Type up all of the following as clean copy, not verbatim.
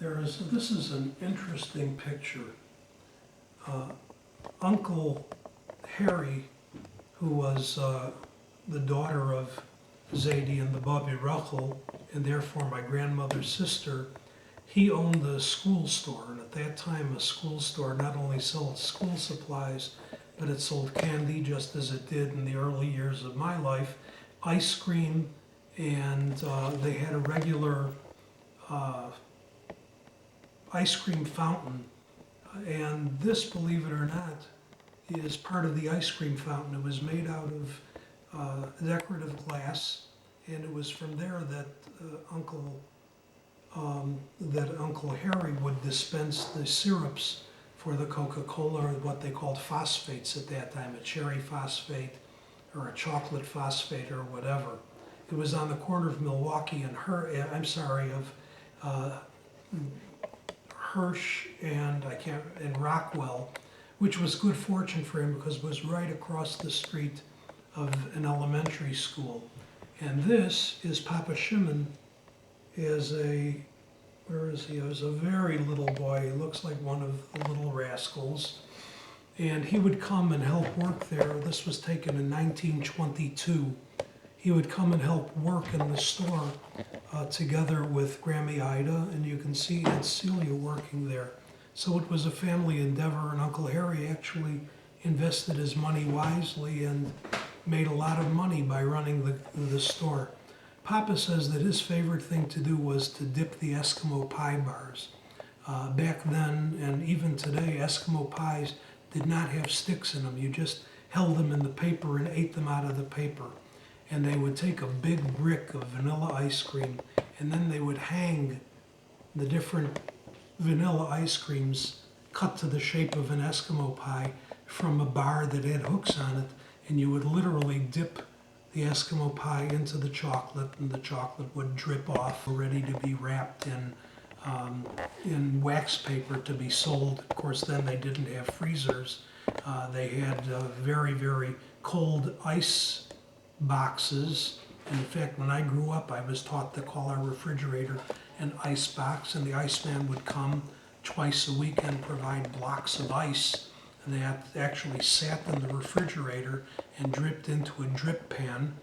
this is an interesting picture. Uncle Harry, who was the daughter of Zaidi and the Babi Rachel, and therefore my grandmother's sister, he owned a school store. And at that time, a school store not only sold school supplies, but it sold candy, just as it did in the early years of my life, ice cream, and they had a regular ice cream fountain. And this, believe it or not, is part of the ice cream fountain. It was made out of decorative glass, and it was from there that Uncle Harry would dispense the syrups for the Coca-Cola, or what they called phosphates at that time, a cherry phosphate or a chocolate phosphate or whatever. It was on the corner of Milwaukee and Hirsch and Rockwell, which was good fortune for him because it was right across the street of an elementary school. And this is Papa Shimon as where is he? As a very little boy. He looks like one of the little rascals. And he would come and help work there. This was taken in 1922. He would come and help work in the store together with Grammy Ida, and you can see Aunt Celia working there. So it was a family endeavor, and Uncle Harry actually invested his money wisely and made a lot of money by running the store. Papa says that his favorite thing to do was to dip the Eskimo pie bars. Back then, and even today, Eskimo pies did not have sticks in them. You just held them in the paper and ate them out of the paper. And they would take a big brick of vanilla ice cream, and then they would hang the different vanilla ice creams cut to the shape of an Eskimo pie from a bar that had hooks on it, and you would literally dip the Eskimo pie into the chocolate, and the chocolate would drip off, ready to be wrapped in wax paper to be sold. Of course, then they didn't have freezers. They had very, very cold ice boxes. In fact, when I grew up, I was taught to call our refrigerator an ice box, and the iceman would come twice a week and provide blocks of ice. And they actually sat in the refrigerator and dripped into a drip pan.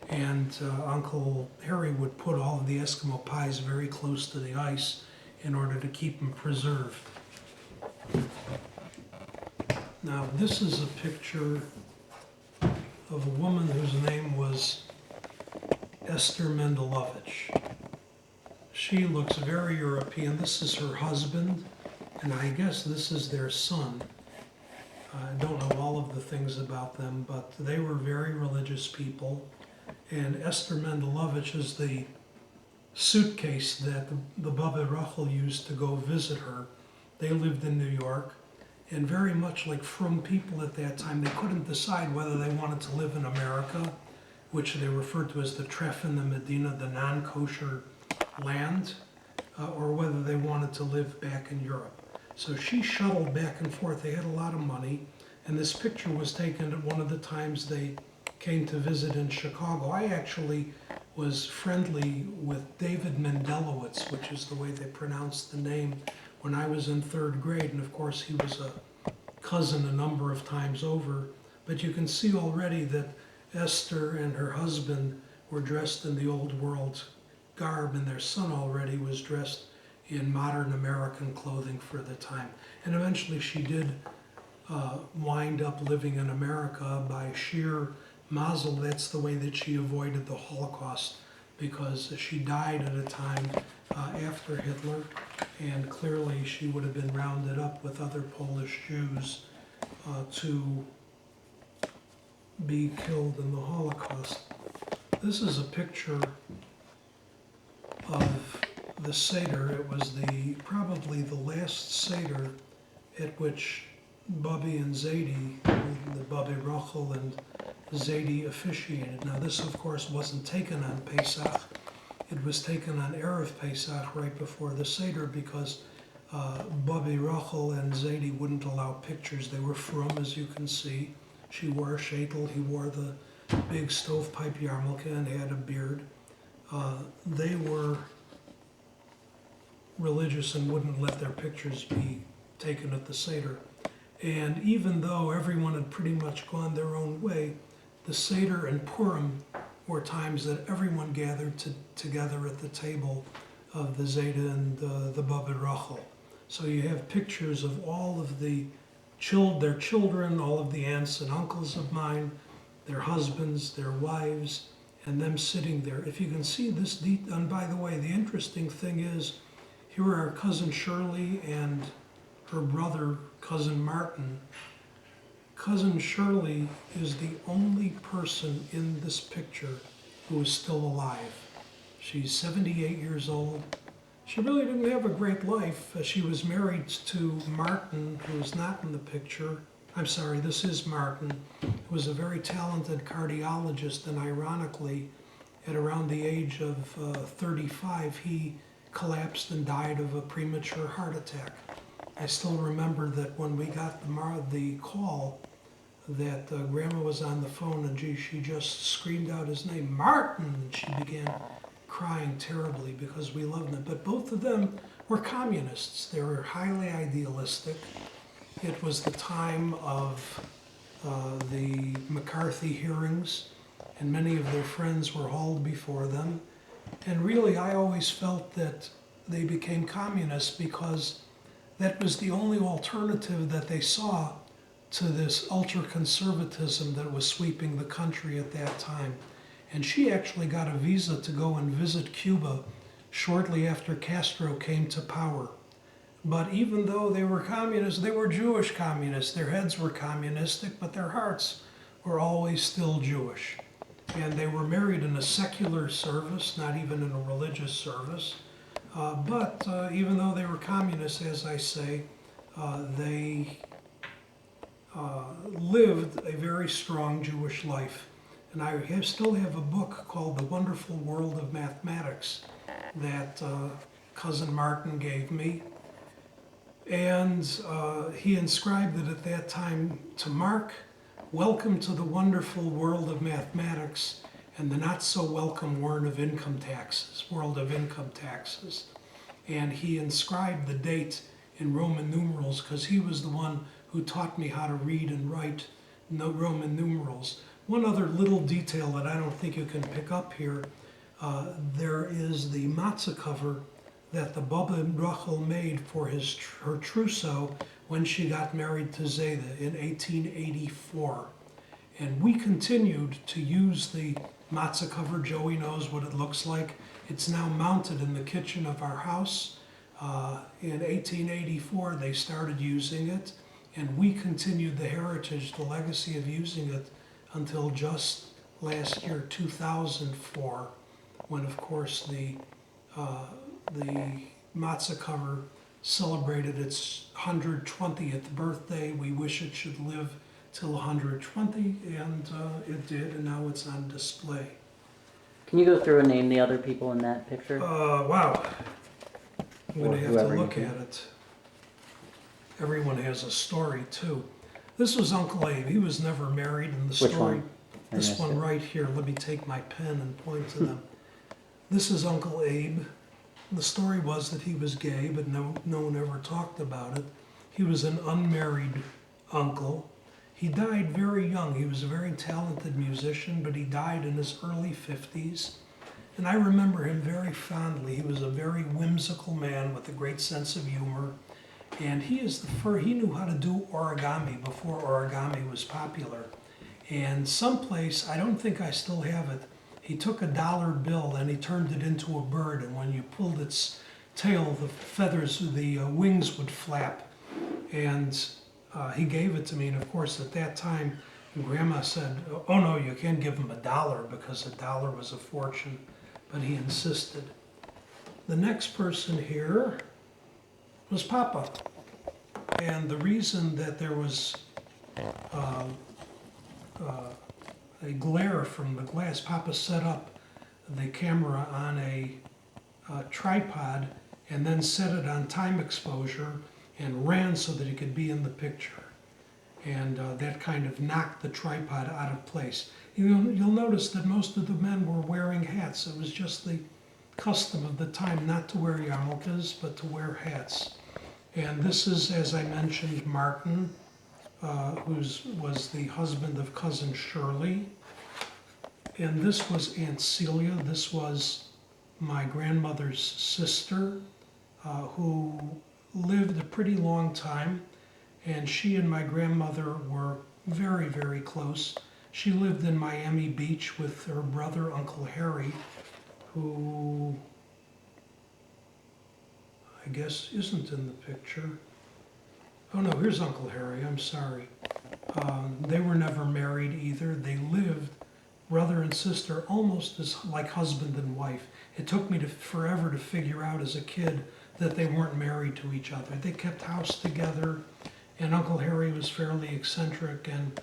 And Uncle Harry would put all of the Eskimo pies very close to the ice in order to keep them preserved. Now, this is a picture of a woman whose name was Esther Mendelovich. She looks very European. This is her husband, and I guess this is their son. I don't know all of the things about them, but they were very religious people. And Esther Mendelovich is the suitcase that the Baba Rachel used to go visit her. They lived in New York, and very much like frum people at that time, they couldn't decide whether they wanted to live in America, which they referred to as the Tref in the Medina, the non-kosher land, or whether they wanted to live back in Europe. So she shuttled back and forth. They had a lot of money, and this picture was taken at one of the times they came to visit in Chicago. I actually was friendly with David Mendelowitz, which is the way they pronounced the name, when I was in third grade, and of course he was a cousin a number of times over. But you can see already that Esther and her husband were dressed in the old world garb, and their son already was dressed in modern American clothing for the time. And eventually she did wind up living in America by sheer mazel. That's the way that she avoided the Holocaust, because she died at a time after Hitler, and clearly she would have been rounded up with other Polish Jews to be killed in the Holocaust. This is a picture of the Seder. It was probably the last Seder at which Bubby and Zaidi, the Bubby Rachel and Zaidi, officiated. Now this of course wasn't taken on Pesach. It was taken on Erev Pesach right before the Seder, because Bubby Rachel and Zaidi wouldn't allow pictures. They were frum, as you can see. She wore a shaitel, he wore the big stovepipe yarmulke and had a beard. They were religious and wouldn't let their pictures be taken at the Seder. And even though everyone had pretty much gone their own way, the Seder and Purim were times that everyone gathered together at the table of the Zayda and the Baba Rachel. So you have pictures of all of their children, all of the aunts and uncles of mine, their husbands, their wives, and them sitting there. If you can see this and by the way, the interesting thing is, here are Cousin Shirley and her brother, Cousin Martin. Cousin Shirley is the only person in this picture who is still alive. She's 78 years old. She really didn't have a great life. She was married to Martin, who is not in the picture. I'm sorry, this is Martin, who was a very talented cardiologist, and ironically, at around the age of 35, he collapsed and died of a premature heart attack. I still remember that when we got the call that Grandma was on the phone and she just screamed out his name, Martin, and she began crying terribly because we loved them. But both of them were communists. They were highly idealistic. It was the time of the McCarthy hearings, and many of their friends were hauled before them. And really, I always felt that they became communists because that was the only alternative that they saw to this ultra-conservatism that was sweeping the country at that time. And she actually got a visa to go and visit Cuba shortly after Castro came to power. But even though they were communists, they were Jewish communists. Their heads were communistic, but their hearts were always still Jewish. And they were married in a secular service, not even in a religious service. But even though they were communists, as I say, they lived a very strong Jewish life. And I still have a book called The Wonderful World of Mathematics that Cousin Martin gave me. And he inscribed it at that time to Mark, welcome to the wonderful world of mathematics and the not so welcome world of income taxes. And he inscribed the date in Roman numerals because he was the one who taught me how to read and write Roman numerals. One other little detail that I don't think you can pick up here, there is the matzah cover that the Baba Rachel made for her trousseau when she got married to Zayda in 1884. And we continued to use the matzah cover. Joey knows what it looks like. It's now mounted in the kitchen of our house. In 1884, they started using it, and we continued the heritage, the legacy of using it until just last year, 2004, when, of course, the matzah cover celebrated its 120th birthday. We wish it should live till 120, and it did, and now it's on display. Can you go through and name the other people in that picture? Wow. I'm going to have to look you at it. Everyone has a story, too. This was Uncle Abe. He was never married, and the Which story... one? This one right here. Let me take my pen and point to them. This is Uncle Abe. The story was that he was gay, but no one ever talked about it. He was an unmarried uncle. He died very young. He was a very talented musician, but he died in his early 50s. And I remember him very fondly. He was a very whimsical man with a great sense of humor. And he knew how to do origami before origami was popular. And someplace, I don't think I still have it, he took a dollar bill and he turned it into a bird, and when you pulled its tail, the feathers, the wings would flap. And he gave it to me, and of course at that time, Grandma said, oh no, you can't give him $1 because $1 was a fortune, but he insisted. The next person here was Papa. And the reason that there was a glare from the glass, Papa set up the camera on a tripod and then set it on time exposure and ran so that he could be in the picture. And that kind of knocked the tripod out of place. You'll notice that most of the men were wearing hats. It was just the custom of the time not to wear yarmulkes, but to wear hats. And this is, as I mentioned, Martin, who was the husband of cousin Shirley. And this was Aunt Celia. This was my grandmother's sister, who lived a pretty long time. And she and my grandmother were very, very close. She lived in Miami Beach with her brother, Uncle Harry, who I guess isn't in the picture. Oh no, here's Uncle Harry, I'm sorry. They were never married either. They lived, brother and sister, almost as like husband and wife. It took me forever to figure out as a kid that they weren't married to each other. They kept house together, and Uncle Harry was fairly eccentric, and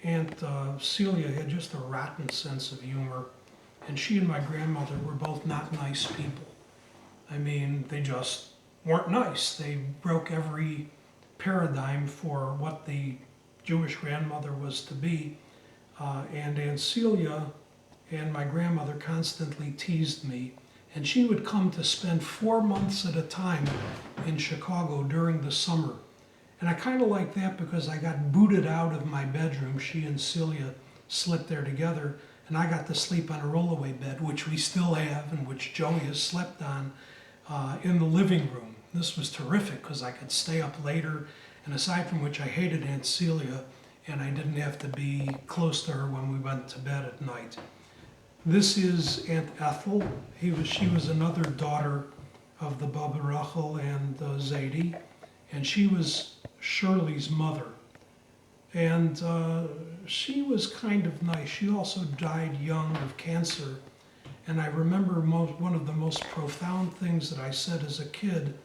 Aunt Celia had just a rotten sense of humor, and she and my grandmother were both not nice people. I mean, they just weren't nice. They broke every paradigm for what the Jewish grandmother was to be. And Aunt Celia and my grandmother constantly teased me, and she would come to spend 4 months at a time in Chicago during the summer. And I kind of like that because I got booted out of my bedroom. She and Celia slept there together, and I got to sleep on a rollaway bed, which we still have and which Joey has slept on in the living room. This was terrific because I could stay up later, and aside from which I hated Aunt Celia, and I didn't have to be close to her when we went to bed at night. This is Aunt Ethel. She was another daughter of the Baba Rachel and Zadie, and she was Shirley's mother. And she was kind of nice. She also died young of cancer. And I remember one of the most profound things that I said as a kid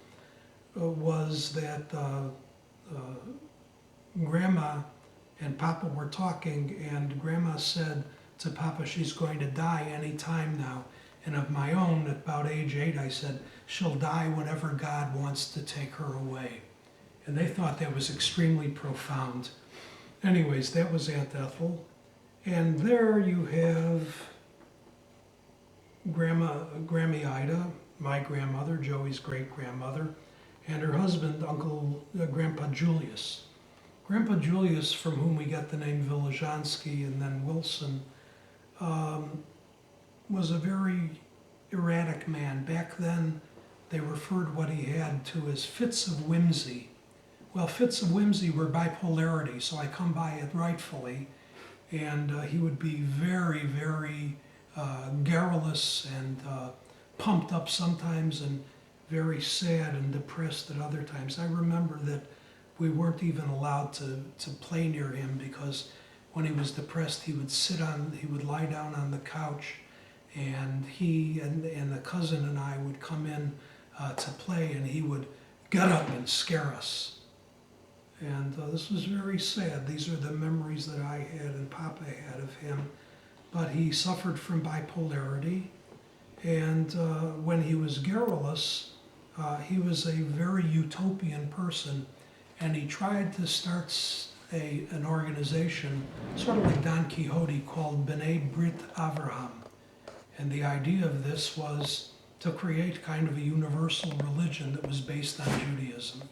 was that Grandma and Papa were talking, and Grandma said to Papa, she's going to die any time now. And of my own, at about age 8, I said, she'll die whenever God wants to take her away. And they thought that was extremely profound. Anyways, that was Aunt Ethel. And there you have Grammy Ida, my grandmother, Joey's great-grandmother, and her husband, Grandpa Julius. Grandpa Julius, from whom we get the name Vilijansky and then Wilson, was a very erratic man. Back then, they referred what he had to as fits of whimsy. Well, fits of whimsy were bipolarity, so I come by it rightfully. And he would be very, very garrulous and pumped up sometimes, and very sad and depressed at other times. I remember that we weren't even allowed to play near him because when he was depressed, he would lie down on the couch, and he and the cousin and I would come in to play, and he would get up and scare us. And this was very sad. These are the memories that I had and Papa had of him. But he suffered from bipolarity, and when he was garrulous, he was a very utopian person, and he tried to start an organization, sort of like Don Quixote, called B'nai Brit Avraham. And the idea of this was to create kind of a universal religion that was based on Judaism.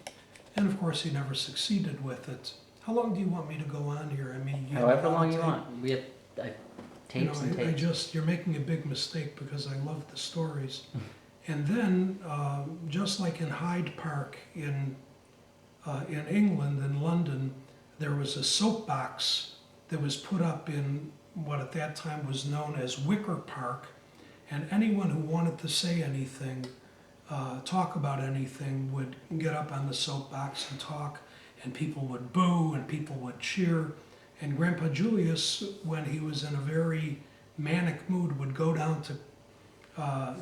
And of course, he never succeeded with it. How long do you want me to go on here? I mean, However long you want. We have tapes and tapes. You're making a big mistake because I love the stories. And then, just like in Hyde Park in England, in London, there was a soapbox that was put up in what at that time was known as Wicker Park, and anyone who wanted to say anything, talk about anything, would get up on the soapbox and talk, and people would boo and people would cheer. And Grandpa Julius, when he was in a very manic mood, would go down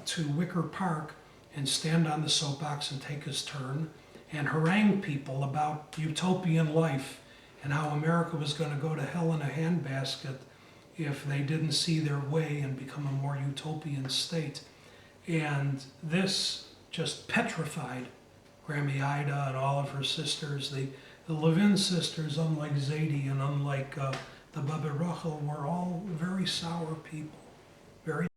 to Wicker Park and stand on the soapbox and take his turn and harangue people about utopian life and how America was going to go to hell in a handbasket if they didn't see their way and become a more utopian state. And this just petrified Grammy Ida and all of her sisters. The Levin sisters, unlike Zadie and unlike the Baba Rachel, were all very sour people, very